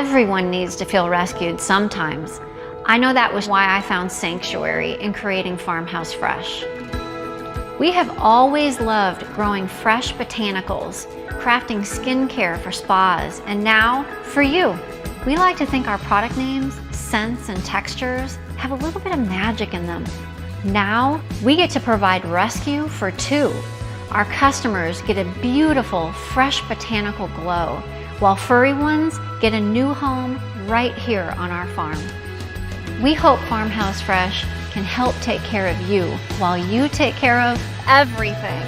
Everyone needs to feel rescued sometimes. I know that was why I found sanctuary in creating Farmhouse Fresh. We have always loved growing fresh botanicals, crafting skincare for spas, and now for you. We like to think our product names, scents, and textures have a little bit of magic in them. Now we get to provide rescue for two. Our customers get a beautiful, fresh botanical glow, while furry ones get a new home right here on our farm. We hope Farmhouse Fresh can help take care of you while you take care of everything.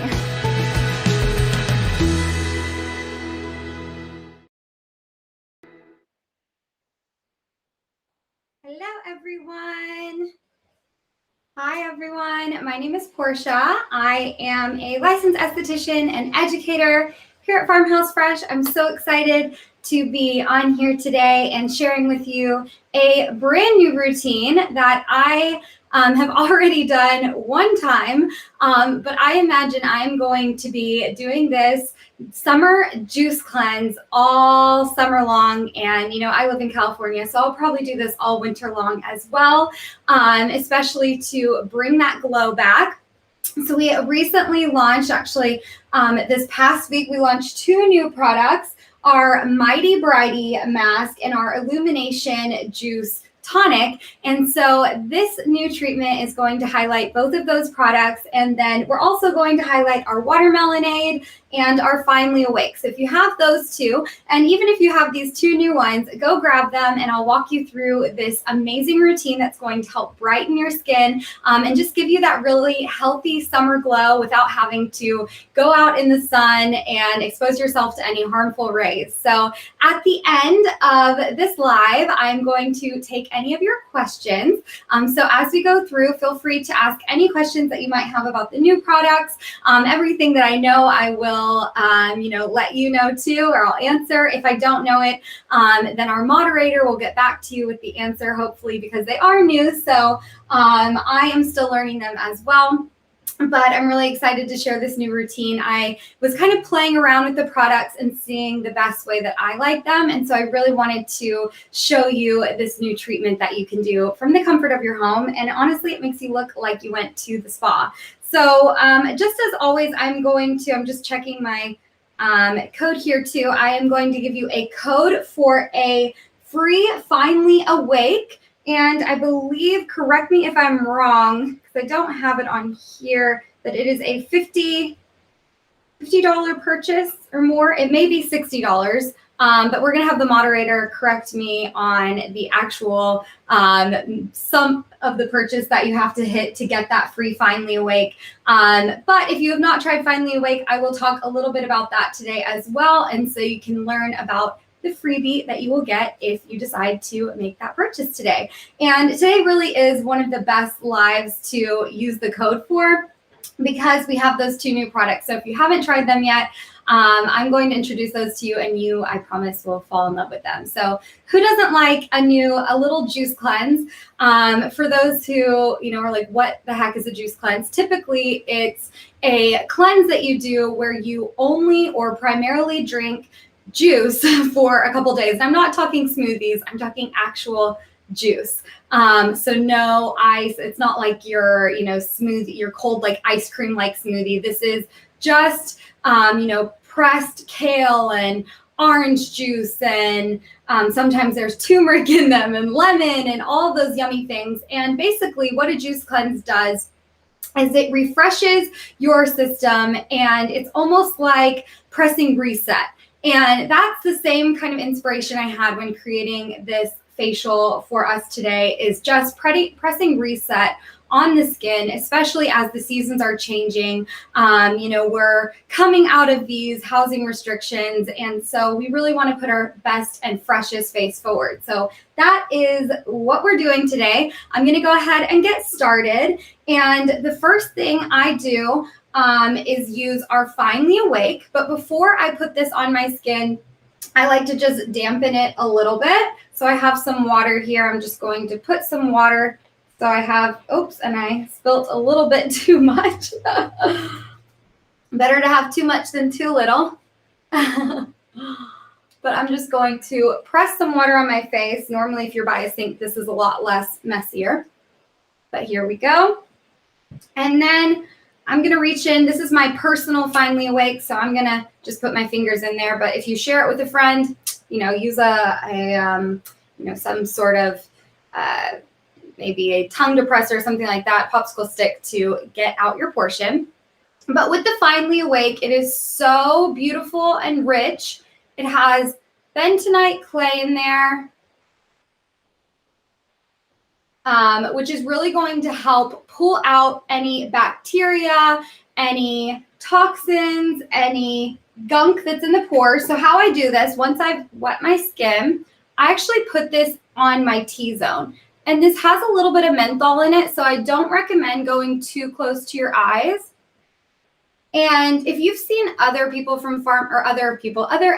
Hello, everyone. Hi, everyone. My name is Portia. I am a licensed esthetician and educator here at Farmhouse Fresh. I'm so excited to be on here today and sharing with you a brand new routine that I have already done one time, but I imagine I'm going to be doing this summer juice cleanse all summer long. And, you know, I live in California, so I'll probably do this all winter long as well, especially to bring that glow back. So we recently launched, actually, this past week, we launched two new products, our Mighty Brighty mask and our Illumination Juice tonic. And so this new treatment is going to highlight both of those products. And then we're also going to highlight our Watermelonade and our Finally Awake. So if you have those two, and even if you have these two new ones, go grab them and I'll walk you through this amazing routine that's going to help brighten your skin and just give you that really healthy summer glow without having to go out in the sun and expose yourself to any harmful rays. So at the end of this live, I'm going to take any of your questions. So as we go through, feel free to ask any questions that you might have about the new products. Everything that I know, I will let you know too, or I'll answer. If I don't know it, then our moderator will get back to you with the answer, hopefully, because they are new. So I am still learning them as well. But I'm really excited to share this new routine. I was kind of playing around with the products and seeing the best way that I like them. And so I really wanted to show you this new treatment that you can do from the comfort of your home. And honestly, it makes you look like you went to the spa. So just as always, I'm just checking my code here too. I am going to give you a code for a free Finally Awake. And I believe, correct me if I'm wrong, because I don't have it on here, that it is a $50 purchase or more. It may be $60, but we're going to have the moderator correct me on the actual sum of the purchase that you have to hit to get that free Finally Awake. But if you have not tried Finally Awake, I will talk a little bit about that today as well. And so you can learn about the freebie that you will get if you decide to make that purchase today. And today really is one of the best lives to use the code for, because we have those two new products. So if you haven't tried them yet, I'm going to introduce those to you, and you, I promise, will fall in love with them. So who doesn't like a little juice cleanse? For those who, are like, what the heck is a juice cleanse? Typically, it's a cleanse that you do where you only or primarily drink juice for a couple days. And I'm not talking smoothies, I'm talking actual juice. So no ice. It's not like your, smoothie, your cold, like ice cream like smoothie. This is just, pressed kale and orange juice, and sometimes there's turmeric in them and lemon and all those yummy things. And basically what a juice cleanse does is it refreshes your system, and it's almost like pressing reset. And that's the same kind of inspiration I had when creating this facial for us today, is just pressing reset on the skin, especially as the seasons are changing. We're coming out of these housing restrictions, and so we really want to put our best and freshest face forward. So that is what we're doing today. I'm going to go ahead and get started. And the first thing I do is use our Finally Awake. But before I put this on my skin, I like to just dampen it a little bit. So I have some water here. I'm just going to put some water. So I have, and I spilt a little bit too much. Better to have too much than too little. But but I'm just going to press some water on my face. Normally, if you're by a sink, this is a lot less messier. But here we go. And then I'm going to reach in. This is my personal Finally Awake, so I'm going to just put my fingers in there. But if you share it with a friend, use some sort of maybe a tongue depressor or something like that, popsicle stick to get out your portion. But with the Finally Awake, it is so beautiful and rich. It has bentonite clay in there, which is really going to help pull out any bacteria, any toxins, any gunk that's in the pores. So how I do this, once I've wet my skin, I actually put this on my T-zone. And this has a little bit of menthol in it, so I don't recommend going too close to your eyes. And if you've seen other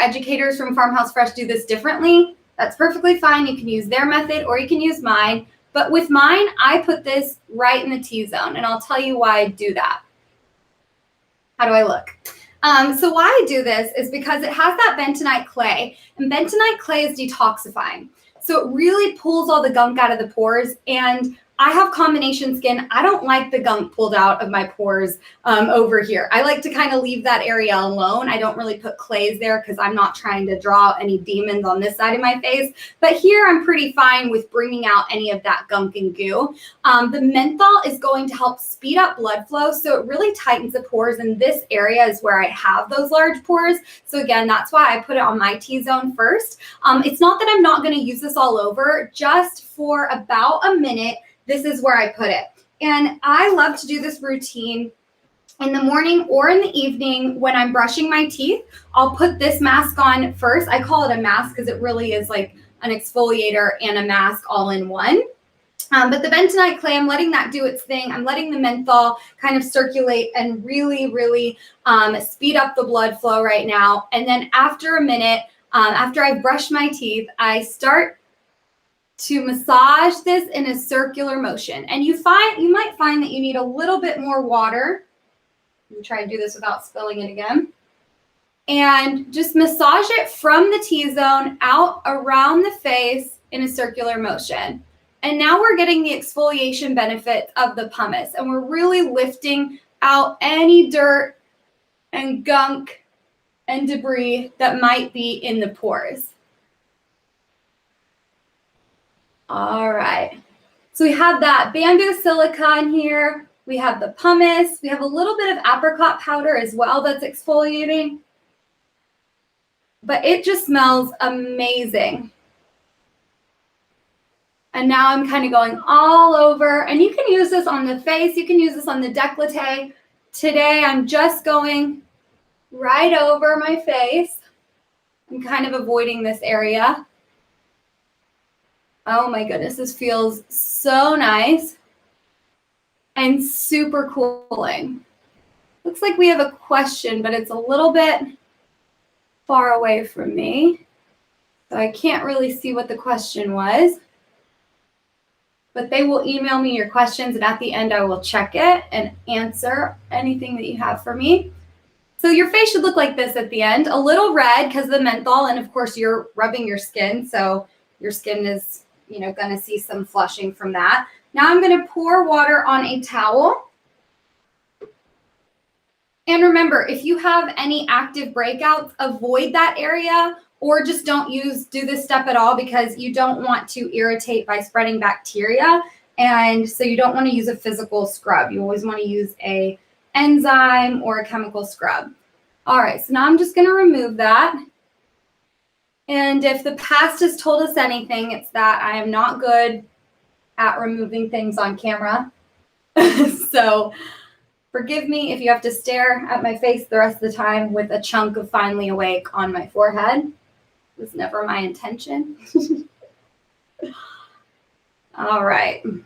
educators from Farmhouse Fresh do this differently, that's perfectly fine. You can use their method or you can use mine. But with mine, I put this right in the T-zone, and I'll tell you why I do that. How do I look? So why I do this is because it has that bentonite clay, and bentonite clay is detoxifying. So it really pulls all the gunk out of the pores, and I have combination skin. I don't like the gunk pulled out of my pores over here. I like to kind of leave that area alone. I don't really put clays there because I'm not trying to draw any demons on this side of my face. But here I'm pretty fine with bringing out any of that gunk and goo. The menthol is going to help speed up blood flow. So it really tightens the pores. And this area is where I have those large pores. So again, that's why I put it on my T-zone first. It's not that I'm not going to use this all over. Just for about a minute, this is where I put it. And I love to do this routine in the morning or in the evening when I'm brushing my teeth. I'll put this mask on first. I call it a mask because it really is like an exfoliator and a mask all in one. But the bentonite clay, I'm letting that do its thing. I'm letting the menthol kind of circulate and really, really speed up the blood flow right now. And then after a minute, after I've brushed my teeth, I start to massage this in a circular motion. And you might find that you need a little bit more water. Let me try to do this without spilling it again. And just massage it from the T-zone out around the face in a circular motion. And now we're getting the exfoliation benefit of the pumice, and we're really lifting out any dirt and gunk and debris that might be in the pores. All right, so we have that bamboo silicone here. We have the pumice. We have a little bit of apricot powder as well that's exfoliating. But it just smells amazing. And now I'm kind of going all over. And you can use this on the face. You can use this on the décolleté. Today, I'm just going right over my face. I'm kind of avoiding this area. Oh my goodness, this feels so nice and super cooling. Looks like we have a question, but it's a little bit far away from me. So I can't really see what the question was. But they will email me your questions, and at the end I will check it and answer anything that you have for me. So your face should look like this at the end. A little red because of the menthol, and of course you're rubbing your skin, so your skin is going to see some flushing from that. Now I'm going to pour water on a towel. And remember, if you have any active breakouts, avoid that area, or just don't do this step at all because you don't want to irritate by spreading bacteria. And so you don't want to use a physical scrub. You always want to use a enzyme or a chemical scrub. All right, so now I'm just going to remove that. And if the past has told us anything, it's that I am not good at removing things on camera. So forgive me if you have to stare at my face the rest of the time with a chunk of Finally Awake on my forehead. It was never my intention. All right. And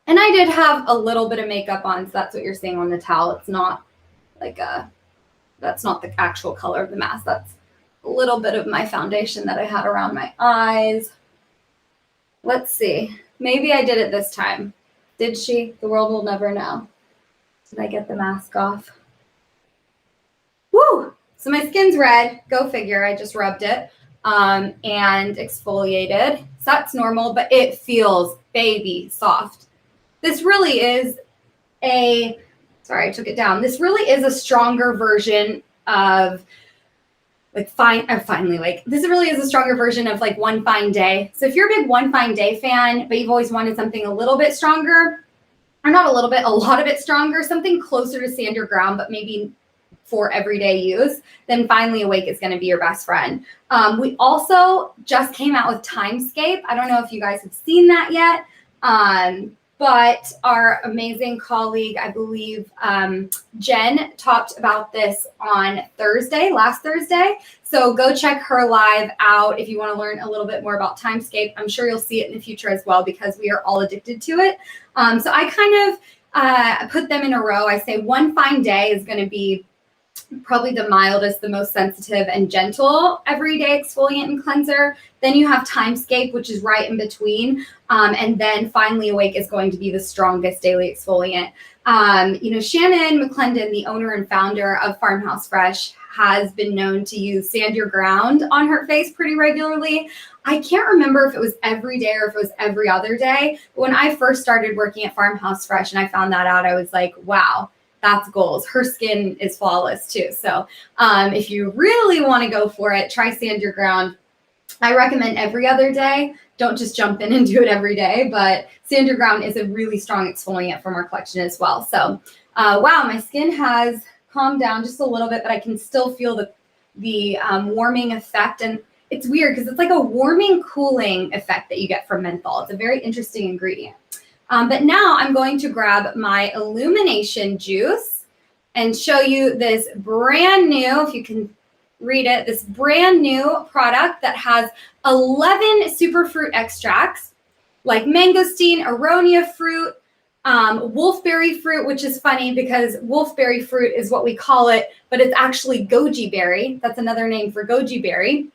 I did have a little bit of makeup on, so that's what you're seeing on the towel. It's not that's not the actual color of the mask. That's a little bit of my foundation that I had around my eyes. Let's see. Maybe I did it this time. Did she? The world will never know. Did I get the mask off? Woo! So my skin's red. Go figure. I just rubbed it. and exfoliated. So that's normal, but it feels baby soft. This really is sorry, I took it down. This really is a stronger version of this really is a stronger version of like One Fine Day. So if you're a big One Fine Day fan, but you've always wanted something a little bit stronger, or not a little bit, a lot of it stronger, something closer to Stand Your Ground, but maybe for everyday use, then Finally Awake is going to be your best friend. We also just came out with Timescape. I don't know if you guys have seen that yet, but our amazing colleague, I believe Jen, talked about this on last Thursday. So go check her live out if you want to learn a little bit more about Timescape. I'm sure you'll see it in the future as well because we are all addicted to it. So I kind of put them in a row. I say One Fine Day is going to be probably the mildest, the most sensitive and gentle everyday exfoliant and cleanser. Then you have Timescape, which is right in between. And then Finally Awake is going to be the strongest daily exfoliant. Shannon McClendon, the owner and founder of Farmhouse Fresh, has been known to use Stand Your Ground on her face pretty regularly. I can't remember if it was every day or if it was every other day. But when I first started working at Farmhouse Fresh and I found that out, I was like, wow, that's goals. Her skin is flawless too. So if you really want to go for it, try Stand Your Ground. I recommend every other day. Don't just jump in and do it every day, but Stand Your Ground is a really strong exfoliant from our collection as well. So wow, my skin has calmed down just a little bit, but I can still feel the warming effect. And it's weird because it's like a warming, cooling effect that you get from menthol. It's a very interesting ingredient. But now I'm going to grab my illumination juice and show you this brand new, if you can read it, this brand new product that has 11 superfruit extracts like mangosteen, aronia fruit, wolfberry fruit, which is funny because wolfberry fruit is what we call it, but it's actually goji berry. That's another name for goji berry.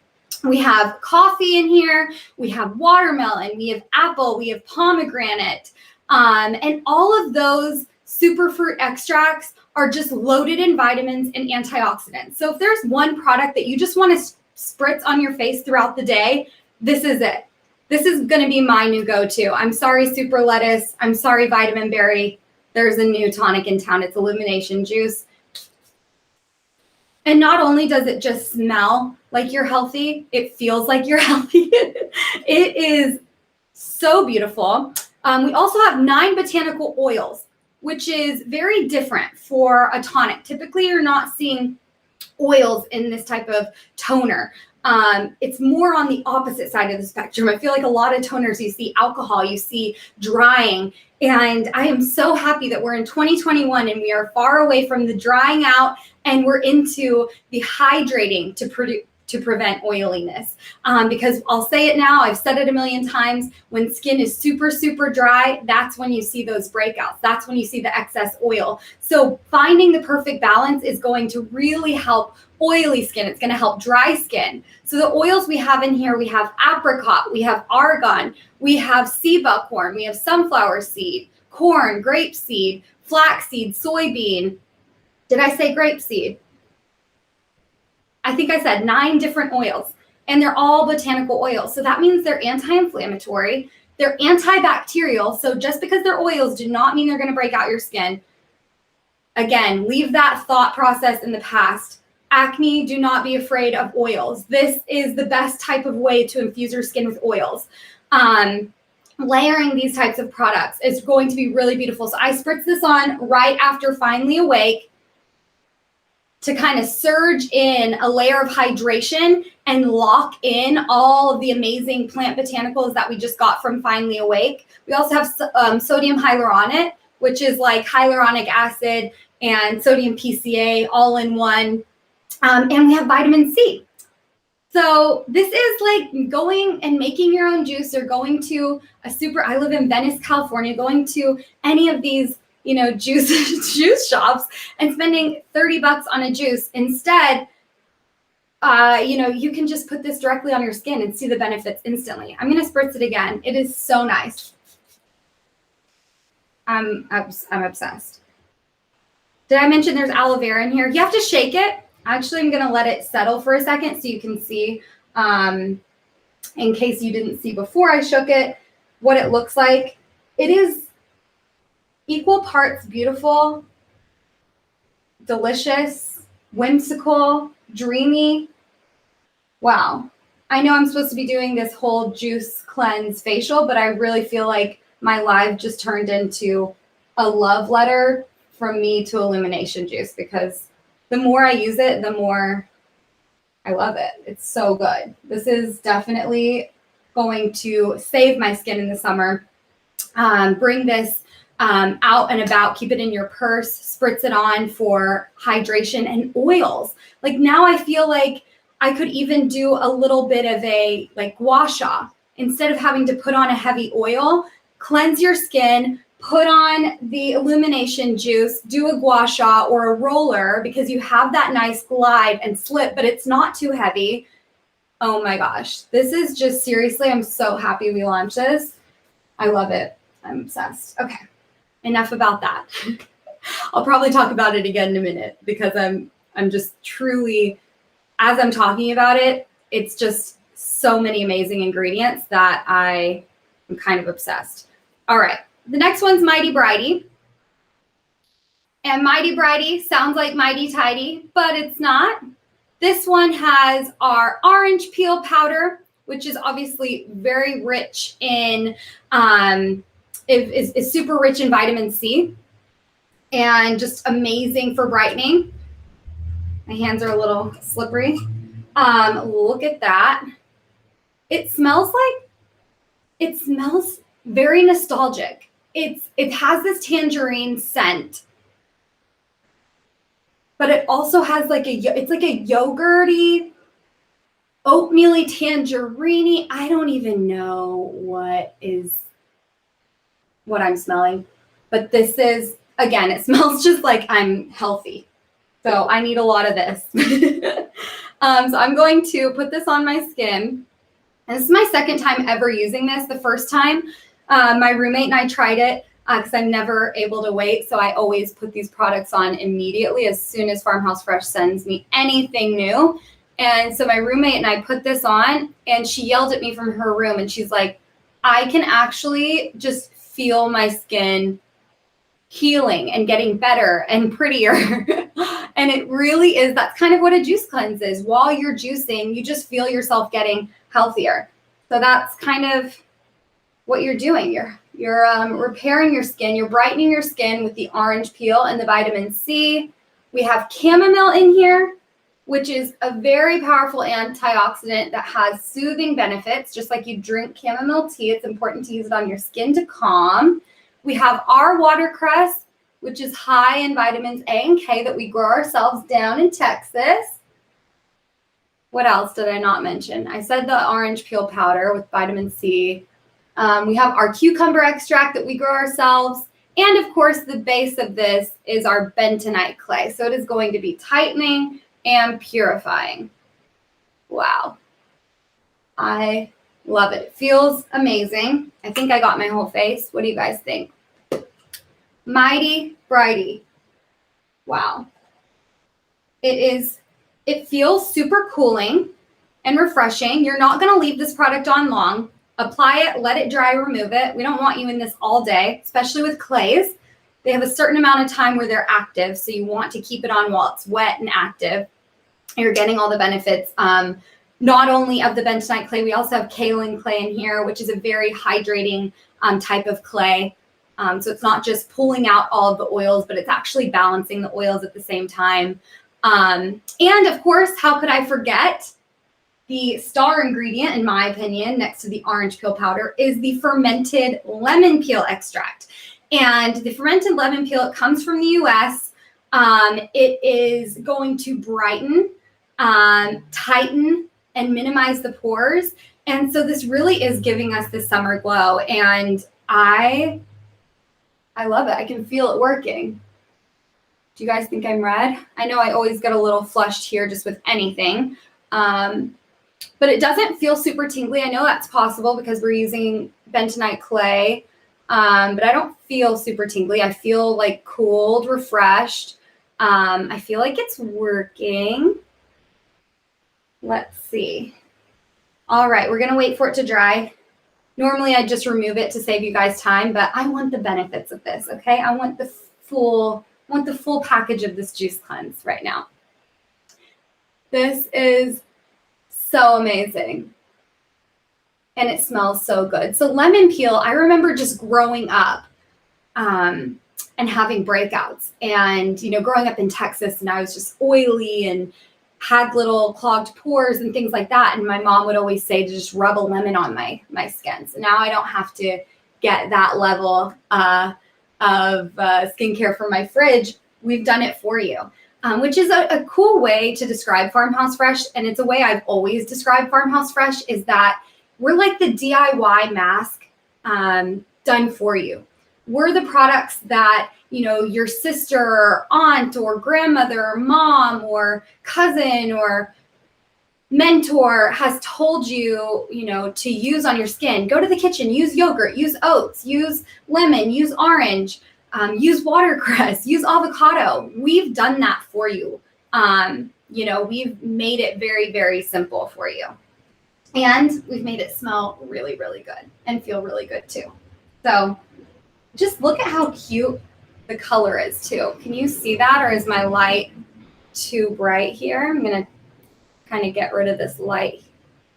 We have coffee in here, we have watermelon, we have apple, we have pomegranate, and all of those superfruit extracts are just loaded in vitamins and antioxidants. So if there's one product that you just want to spritz on your face throughout the day, this is it. This is going to be my new go-to. I'm sorry, Super Lettuce. I'm sorry, Vitamin Berry. There's a new tonic in town. It's Illumination Juice. And not only does it just smell like you're healthy, it feels like you're healthy. It is so beautiful. We also have 9 botanical oils, which is very different for a tonic. Typically, you're not seeing oils in this type of toner. It's more on the opposite side of the spectrum. I feel like a lot of toners, you see alcohol, you see drying. And I am so happy that we're in 2021 and we are far away from the drying out and we're into the hydrating to prevent oiliness. Because I'll say it now, I've said it a million times, when skin is super, super dry, that's when you see those breakouts. That's when you see the excess oil. So finding the perfect balance is going to really help oily skin. It's going to help dry skin. So the oils we have in here, we have apricot, we have argan, we have sea buckhorn, we have sunflower seed, corn, grapeseed, flaxseed, soybean. Did I say grapeseed? I think I said 9 different oils, and they're all botanical oils. So that means they're anti-inflammatory, they're antibacterial. So just because they're oils do not mean they're going to break out your skin. Again, leave that thought process in the past. Acne, do not be afraid of oils. This is the best type of way to infuse your skin with oils. Layering these types of products is going to be really beautiful. So I spritz this on right after Finally Awake to kind of surge in a layer of hydration and lock in all of the amazing plant botanicals that we just got from Finally Awake. We also have sodium hyaluronate, which is like hyaluronic acid and sodium PCA all in one. And we have vitamin C. So this is like going and making your own juice or going to I live in Venice, California, going to any of these juice shops and spending $30 on a juice. Instead, you can just put this directly on your skin and see the benefits instantly. I'm going to spritz it again. It is so nice. I'm obsessed. Did I mention there's aloe vera in here? You have to shake it. Actually, I'm going to let it settle for a second so you can see in case you didn't see before I shook it, what it looks like. It is equal parts beautiful, delicious, whimsical, dreamy. Wow. I know I'm supposed to be doing this whole juice cleanse facial, but I really feel like my live just turned into a love letter from me to Illumination Juice, because the more I use it, the more I love it. It's so good. This is definitely going to save my skin in the summer. Bring this out and about, keep it in your purse, spritz it on for hydration and oils. Like now I feel like I could even do a little bit of a like gua sha. Instead of having to put on a heavy oil, cleanse your skin, put on the Illumination Juice, do a gua sha or a roller, because you have that nice glide and slip, but it's not too heavy. Oh my gosh. This is just seriously, I'm so happy we launched this. I love it. I'm obsessed. Okay. Enough about that. I'll probably talk about it again in a minute, because I'm just truly, as I'm talking about it, it's just so many amazing ingredients that I am kind of obsessed. All right. The next one's Mighty Brighty. And Mighty Brighty sounds like Mighty Tidy, but it's not. This one has our orange peel powder, which is obviously very rich in, is super rich in vitamin C and just amazing for brightening. My hands are a little slippery. Look at that. It smells very nostalgic. It has this tangerine scent, but it also has it's like a yogurty, oatmeal-y, tangerine-y. I don't even know what I'm smelling, but this is, again, it smells just like I'm healthy. So I need a lot of this. So I'm going to put this on my skin. And this is my second time ever using this. The first time, my roommate and I tried it because I'm never able to wait. So I always put these products on immediately as soon as Farmhouse Fresh sends me anything new. And so my roommate and I put this on, and she yelled at me from her room, and she's like, I can actually just feel my skin healing and getting better and prettier. And it really is, that's kind of what a juice cleanse is. While you're juicing, you just feel yourself getting healthier. So that's kind of what you're doing. You're repairing your skin. You're brightening your skin with the orange peel and the vitamin C. We have chamomile in here, which is a very powerful antioxidant that has soothing benefits. Just like you drink chamomile tea, it's important to use it on your skin to calm. We have our watercress, which is high in vitamins A and K that we grow ourselves down in Texas. What else did I not mention? I said the orange peel powder with vitamin C. We have our cucumber extract that we grow ourselves. And of course, the base of this is our bentonite clay. So it is going to be tightening and purifying. Wow. I love it. It feels amazing. I think I got my whole face. What do you guys think? Mighty Brighty. Wow. It feels super cooling and refreshing. You're not going to leave this product on long. Apply it, let it dry, remove it. We don't want you in this all day, especially with clays. They have a certain amount of time where they're active, so you want to keep it on while it's wet and active. You're getting all the benefits, not only of the bentonite clay, we also have kaolin clay in here, which is a very hydrating type of clay. So it's not just pulling out all of the oils, but it's actually balancing the oils at the same time. And of course, how could I forget the star ingredient, in my opinion, next to the orange peel powder is the fermented lemon peel extract. And the fermented lemon peel, it comes from the US. It is going to brighten, tighten, and minimize the pores. And so this really is giving us this summer glow. And I love it. I can feel it working. Do you guys think I'm red? I know I always get a little flushed here just with anything. But it doesn't feel super tingly. I know that's possible because we're using bentonite clay. But I don't feel super tingly. I feel like cooled, refreshed. I feel like it's working. Let's see. All right, we're gonna wait for it to dry. Normally I just remove it to save you guys time, but I want the benefits of this, okay? I want the full package of this juice cleanse right now. This is so amazing. And it smells so good. So lemon peel, I remember just growing up and having breakouts. And, growing up in Texas, and I was just oily and had little clogged pores and things like that. And my mom would always say to just rub a lemon on my skin. So now I don't have to get that level of skincare from my fridge. We've done it for you, which is a cool way to describe Farmhouse Fresh. And it's a way I've always described Farmhouse Fresh, is that we're like the DIY mask done for you. We're the products that, your sister or aunt or grandmother or mom or cousin or mentor has told you, to use on your skin. Go to the kitchen, use yogurt, use oats, use lemon, use orange, use watercress, use avocado. We've done that for you. We've made it very, very simple for you. And we've made it smell really, really good and feel really good too. So just look at how cute the color is too. Can you see that, or is my light too bright here? I'm gonna kind of get rid of this light.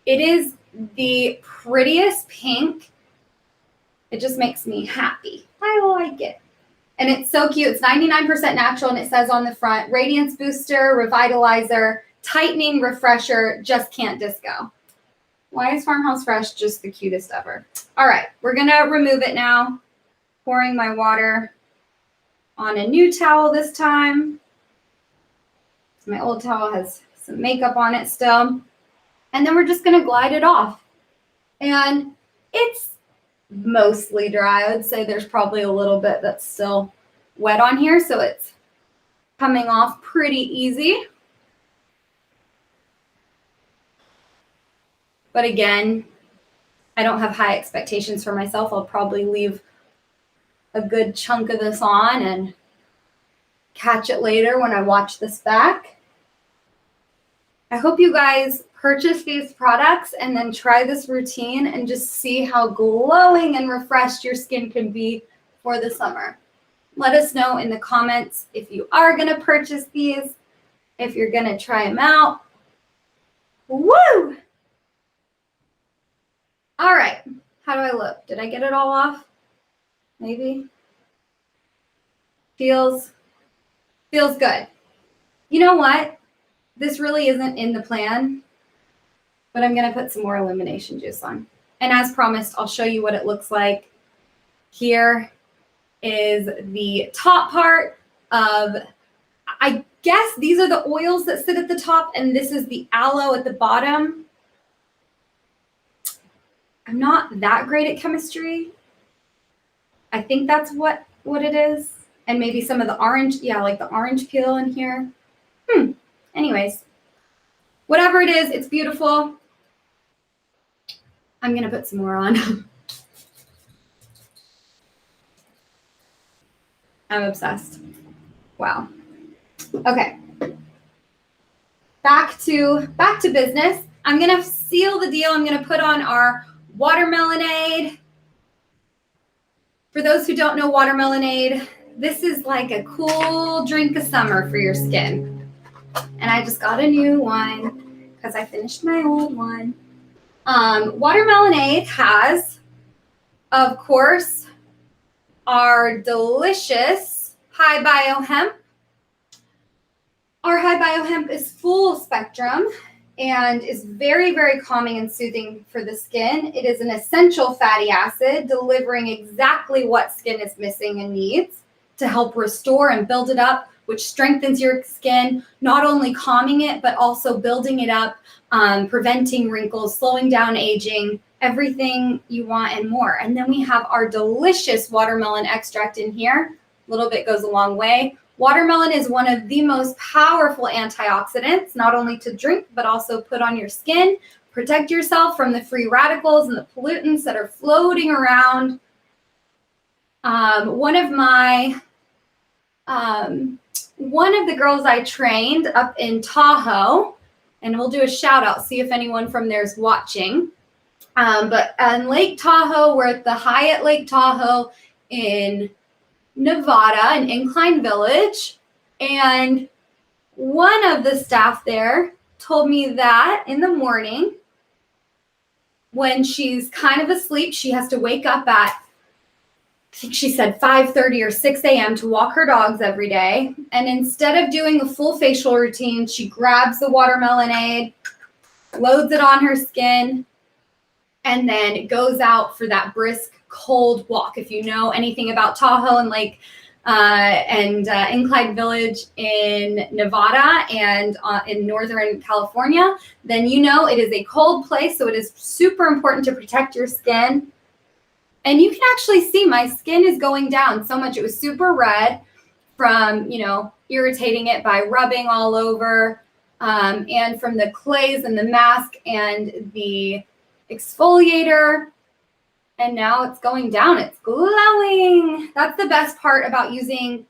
It is the prettiest pink. It just makes me happy. I like it. And it's so cute. It's 99% natural, and it says on the front, Radiance Booster, Revitalizer, Tightening Refresher, Just Can't Disco. Why is Farmhouse Fresh just the cutest ever? All right, we're gonna remove it now. Pouring my water on a new towel this time. My old towel has some makeup on it still. And then we're just gonna glide it off. And it's mostly dry. I would say there's probably a little bit that's still wet on here, so it's coming off pretty easy. But again, I don't have high expectations for myself. I'll probably leave a good chunk of this on and catch it later when I watch this back. I hope you guys purchase these products and then try this routine and just see how glowing and refreshed your skin can be for the summer. Let us know in the comments if you are going to purchase these, if you're going to try them out. Woo! All right, how do I look? Did I get it all off? Maybe. Feels good. You know what? This really isn't in the plan, but I'm gonna put some more illumination juice on. And as promised, I'll show you what it looks like. Here is the top part of, I guess these are the oils that sit at the top, and this is the aloe at the bottom. I'm not that great at chemistry. I think that's what it is. And maybe some of the orange, like the orange peel in here. Anyways, whatever it is, it's beautiful. I'm gonna put some more on. I'm obsessed. Wow. Okay. Back to business. I'm gonna seal the deal. I'm gonna put on our watermelonade. For those who don't know watermelonade, this is like a cool drink of summer for your skin. And I just got a new one because I finished my old one. Watermelonade has, of course, our delicious high bio hemp. Our high bio hemp is full spectrum and is very, very calming and soothing for the skin. It is an essential fatty acid, delivering exactly what skin is missing and needs to help restore and build it up, which strengthens your skin, not only calming it, but also building it up, preventing wrinkles, slowing down aging, everything you want and more. And then we have our delicious watermelon extract in here. A little bit goes a long way. Watermelon is one of the most powerful antioxidants, not only to drink, but also put on your skin. Protect yourself from the free radicals and the pollutants that are floating around. One of the girls I trained up in Tahoe and we'll do a shout out, see if anyone from there's watching. But on Lake Tahoe, we're at the Hyatt Lake Tahoe in Nevada, in Incline Village. And one of the staff there told me that in the morning, when she's kind of asleep, she has to wake up at, I think she said 5:30 or 6 a.m. to walk her dogs every day. And instead of doing a full facial routine, she grabs the watermelonade, loads it on her skin, and then goes out for that brisk, cold walk. If you know anything about Tahoe and Lake Incline Village in Nevada and in Northern California, then you know it is a cold place, so it is super important to protect your skin. And you can actually see my skin is going down so much. It was super red from, irritating it by rubbing all over, and from the clays and the mask and the exfoliator. And now it's going down. It's glowing. That's the best part about using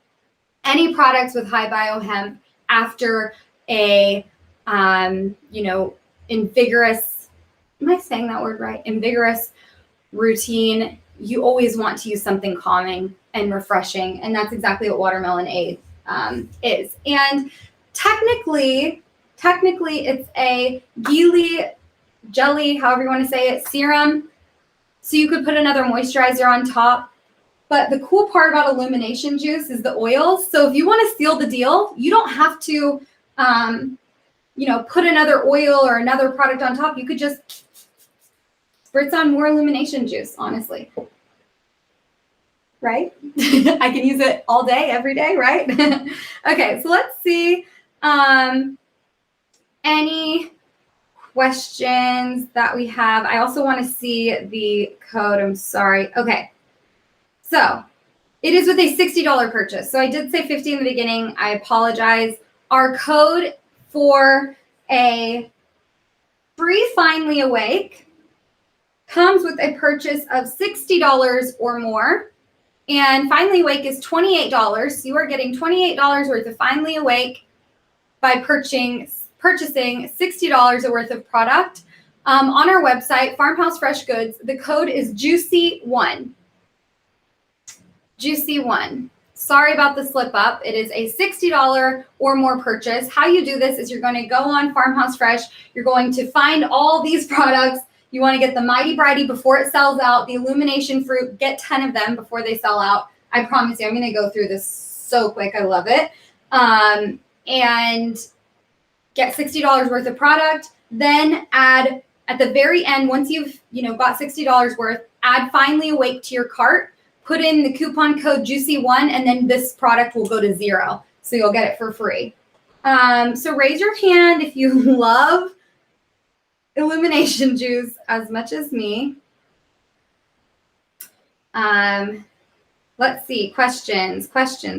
any products with high biohemp after a, invigorous, am I saying that word right? Invigorous routine. You always want to use something calming and refreshing. And that's exactly what watermelonade is. And technically it's a Gili jelly, however you want to say it, serum. So you could put another moisturizer on top. But the cool part about illumination juice is the oils. So if you want to seal the deal, you don't have to, put another oil or another product on top. You could just spritz on more illumination juice, honestly. Right? I can use it all day, every day, right? Okay, so let's see any questions that we have. I also want to see the code. I'm sorry. Okay. So it is with a $60 purchase. So I did say 50 in the beginning. I apologize. Our code for a free Finally Awake comes with a purchase of $60 or more. And Finally Awake is $28. So you are getting $28 worth of Finally Awake by purchasing $60 worth of product on our website, Farmhouse Fresh Goods. The code is Juicy1. Juicy1. Sorry about the slip up. It is a $60 or more purchase. How you do this is you're going to go on Farmhouse Fresh. You're going to find all these products. You want to get the Mighty Brighty before it sells out, the Illumination Fruit, get 10 of them before they sell out. I promise you, I'm going to go through this so quick. I love it. And get $60 worth of product, then add at the very end, once you've got $60 worth, add Finally Awake to your cart, put in the coupon code Juicy1, and then this product will go to $0. So you'll get it for free. So raise your hand if you love illumination juice as much as me. Let's see, questions,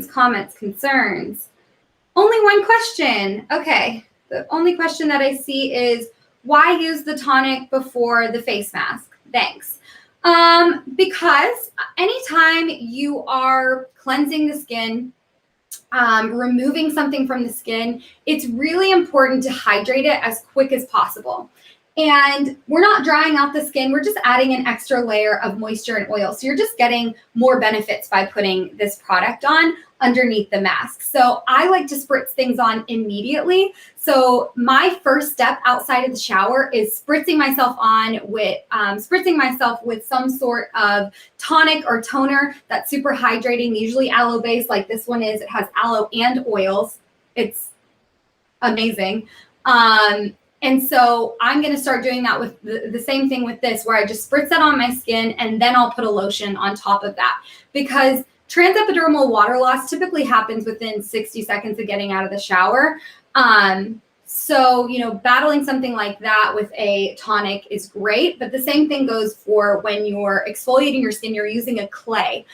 comments, concerns. Only one question. Okay. The only question that I see is, why use the tonic before the face mask? Thanks. Because anytime you are cleansing the skin, removing something from the skin, it's really important to hydrate it as quick as possible. And we're not drying out the skin. We're just adding an extra layer of moisture and oil. So you're just getting more benefits by putting this product on underneath the mask. So I like to spritz things on immediately. So my first step outside of the shower is spritzing myself with some sort of tonic or toner that's super hydrating, usually aloe based like this one is. It has aloe and oils. It's amazing. And so I'm going to start doing that with the same thing with this, where I just spritz that on my skin and then I'll put a lotion on top of that, because transepidermal water loss typically happens within 60 seconds of getting out of the shower. So, battling something like that with a tonic is great, but the same thing goes for when you're exfoliating your skin, you're using a clay,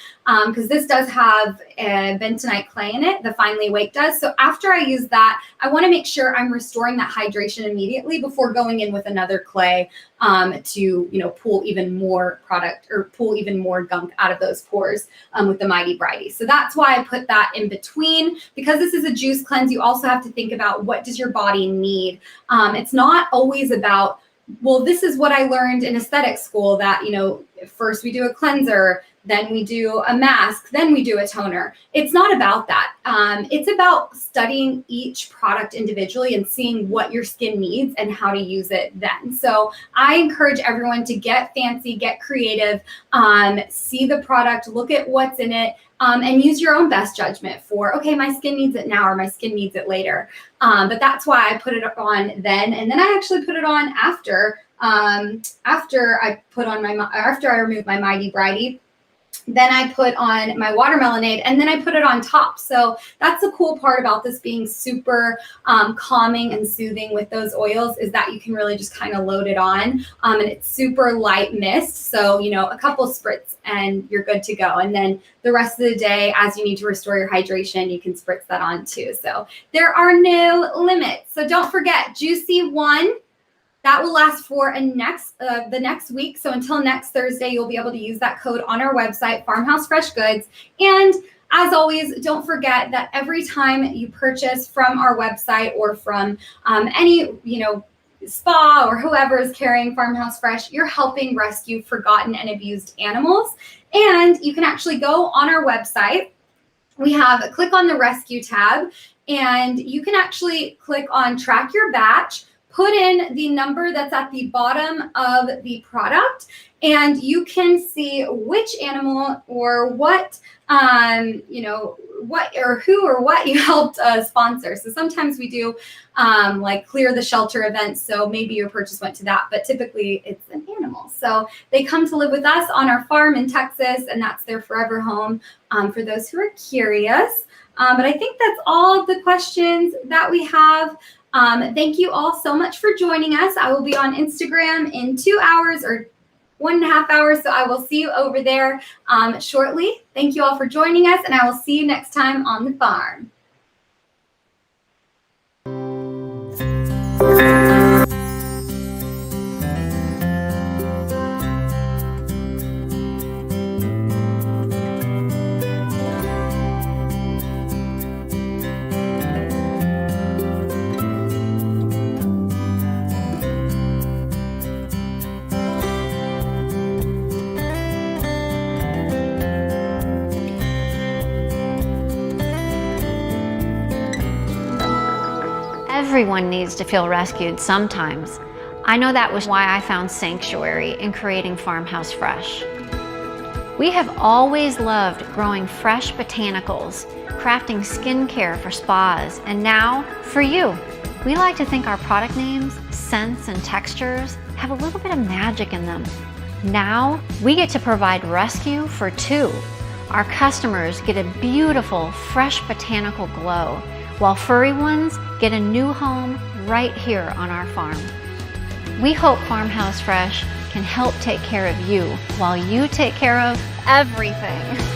because this does have a bentonite clay in it, the Finally Awake does. So after I use that, I want to make sure I'm restoring that hydration immediately before going in with another clay to, pull even more product or pull even more gunk out of those pores with the Mighty Brighty. So that's why I put that in between. Because this is a juice cleanse, you also have to think about, what does your body body need. It's not always about, well, this is what I learned in aesthetic school, that, first we do a cleanser, then we do a mask, then we do a toner. It's not about that. It's about studying each product individually and seeing what your skin needs and how to use it then. So I encourage everyone to get fancy, get creative, see the product, look at what's in it, and use your own best judgment for, okay, my skin needs it now or my skin needs it later. But that's why I put it on then. And then I actually put it on after I removed my Mighty Brighty. Then I put on my Watermelonade, and then I put it on top. So that's the cool part about this being super calming and soothing with those oils, is that you can really just kind of load it on. And it's super light mist. So, a couple spritz and you're good to go. And then the rest of the day, as you need to restore your hydration, you can spritz that on too. So there are no limits. So don't forget, Juicy 1. That will last for the next week. So until next Thursday, you'll be able to use that code on our website, Farmhouse Fresh Goods. And as always, don't forget that every time you purchase from our website or from any, spa or whoever is carrying Farmhouse Fresh, you're helping rescue forgotten and abused animals. And you can actually go on our website. We have click on the rescue tab, and you can actually click on track your batch. Put in the number that's at the bottom of the product, and you can see which animal or what, what or who or what you helped sponsor. So sometimes we do like clear the shelter events. So maybe your purchase went to that, but typically it's an animal. So they come to live with us on our farm in Texas, and that's their forever home for those who are curious. But I think that's all of the questions that we have. Thank you all so much for joining us. I will be on Instagram in 2 hours or 1.5 hours, so I will see you over there shortly. Thank you all for joining us, and I will see you next time on the farm. Everyone needs to feel rescued sometimes. I know that was why I found sanctuary in creating Farmhouse Fresh. We have always loved growing fresh botanicals, crafting skincare for spas, and now for you. We like to think our product names, scents, and textures have a little bit of magic in them. Now we get to provide rescue for two. Our customers get a beautiful, fresh botanical glow, while furry ones get a new home right here on our farm. We hope Farmhouse Fresh can help take care of you while you take care of everything.